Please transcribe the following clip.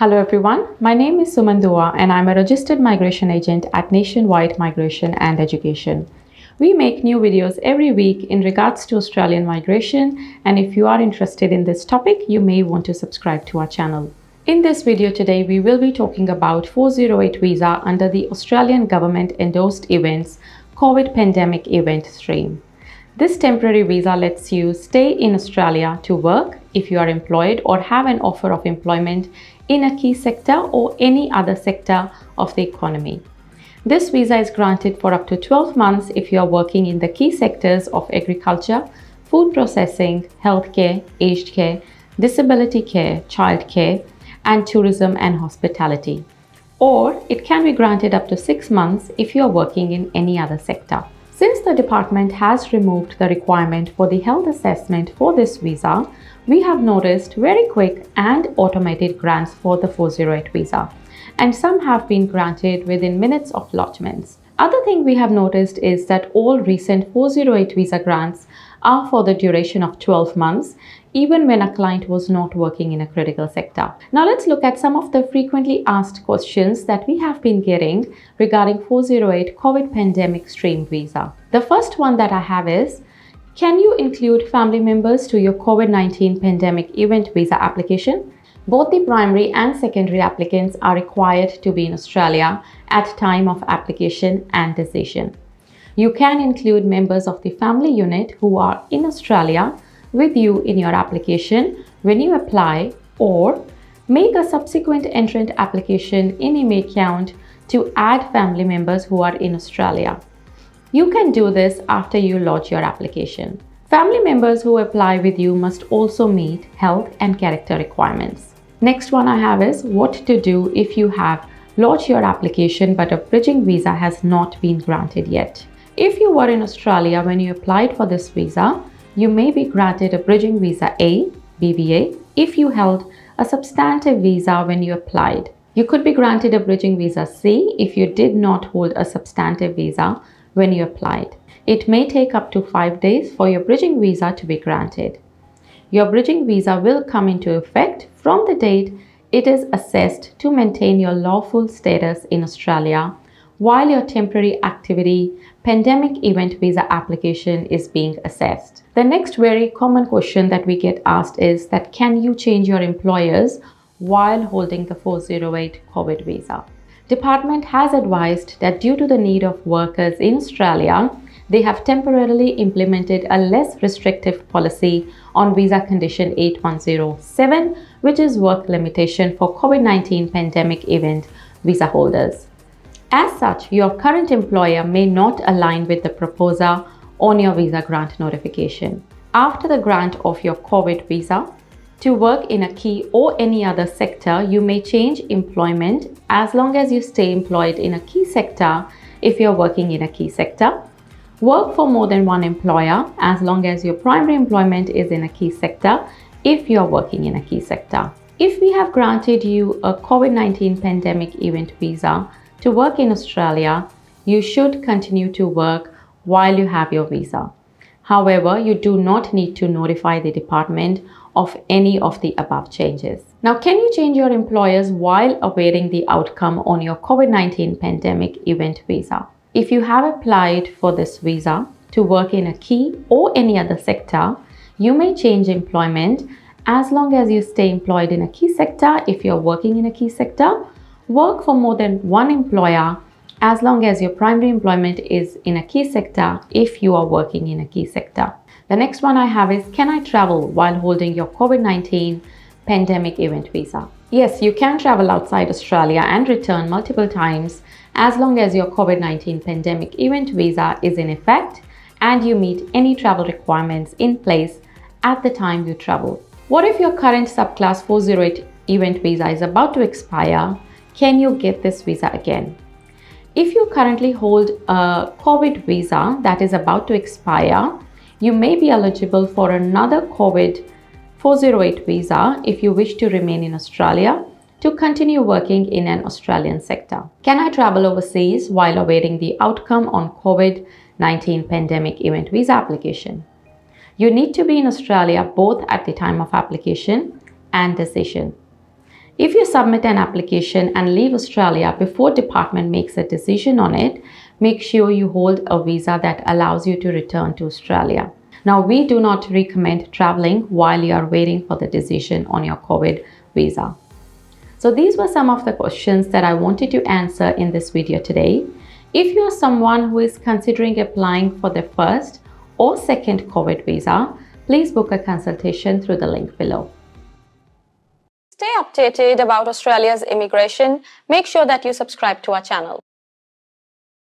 Hello everyone, my name is Suman Dua and I'm a registered migration agent at Nationwide Migration and Education. We make new videos every week in regards to Australian migration, and if you are interested in this topic, you may want to subscribe to our channel. In this video today, we will be talking about 408 visa under the Australian government endorsed events COVID pandemic event stream. This temporary visa lets you stay in Australia to work if you are employed or have an offer of employment in a key sector or any other sector of the economy. This visa is granted for up to 12 months if you are working in the key sectors of agriculture, food processing, healthcare, aged care, disability care, childcare, and tourism and hospitality. Or it can be granted up to 6 months if you are working in any other sector. Since the department has removed the requirement for the health assessment for this visa, we have noticed very quick and automated grants for the 408 visa, and some have been granted within minutes of lodgements. Other thing we have noticed is that all recent 408 visa grants are for the duration of 12 months, even when a client was not working in a critical sector. Now let's look at some of the frequently asked questions that we have been getting regarding 408 COVID pandemic stream visa. The first one that I have is, can you include family members to your COVID-19 pandemic event visa application? Both the primary and secondary applicants are required to be in Australia at time of application and decision. You can include members of the family unit who are in Australia with you in your application when you apply, or make a subsequent entrant application in email account to add family members who are in Australia. You can do this after you lodge your application. Family members who apply with you must also meet health and character requirements. Next one I have is what to do if you have lodged your application but a bridging visa has not been granted yet. If you were in Australia when you applied for this visa, you may be granted a bridging visa A, BVA, if you held a substantive visa when you applied. You could be granted a bridging visa C if you did not hold a substantive visa when you applied. It may take up to 5 days for your bridging visa to be granted. Your bridging visa will come into effect from the date it is assessed to maintain your lawful status in Australia while your temporary activity pandemic event visa application is being assessed. The next very common question that we get asked is that can you change your employers while holding the 408 COVID visa? Department has advised that due to the need of workers in Australia, they have temporarily implemented a less restrictive policy on visa condition 8107, which is work limitation for COVID-19 pandemic event visa holders. As such, your current employer may not align with the proposer on your visa grant notification. After the grant of your COVID visa, to work in a key or any other sector, you may change employment as long as you stay employed in a key sector if you're working in a key sector. Work for more than one employer as long as your primary employment is in a key sector if you're working in a key sector. If we have granted you a COVID-19 pandemic event visa to work in Australia, you should continue to work while you have your visa. However, you do not need to notify the department of any of the above changes. Now, can you change your employers while awaiting the outcome on your COVID-19 pandemic event visa? If you have applied for this visa to work in a key or any other sector, you may change employment as long as you stay employed in a key sector if you're working in a key sector. Work for more than one employer as long as your primary employment is in a key sector if you are working in a key sector. The next one I have is, can I travel while holding your COVID-19 pandemic event visa? Yes, you can travel outside Australia and return multiple times as long as your COVID-19 pandemic event visa is in effect and you meet any travel requirements in place at the time you travel. What if your current subclass 408 event visa is about to expire? Can you get this visa again? If you currently hold a COVID visa that is about to expire, you may be eligible for another COVID 408 visa if you wish to remain in Australia to continue working in an Australian sector. Can I travel overseas while awaiting the outcome on COVID-19 pandemic event visa application? You need to be in Australia both at the time of application and decision. If you submit an application and leave Australia before department makes a decision on it, make sure you hold a visa that allows you to return to Australia. Now, we do not recommend traveling while you are waiting for the decision on your COVID visa. So these were some of the questions that I wanted to answer in this video today. If you're someone who is considering applying for the first or second COVID visa, please book a consultation through the link below. Stay updated about Australia's immigration. Make sure that you subscribe to our channel.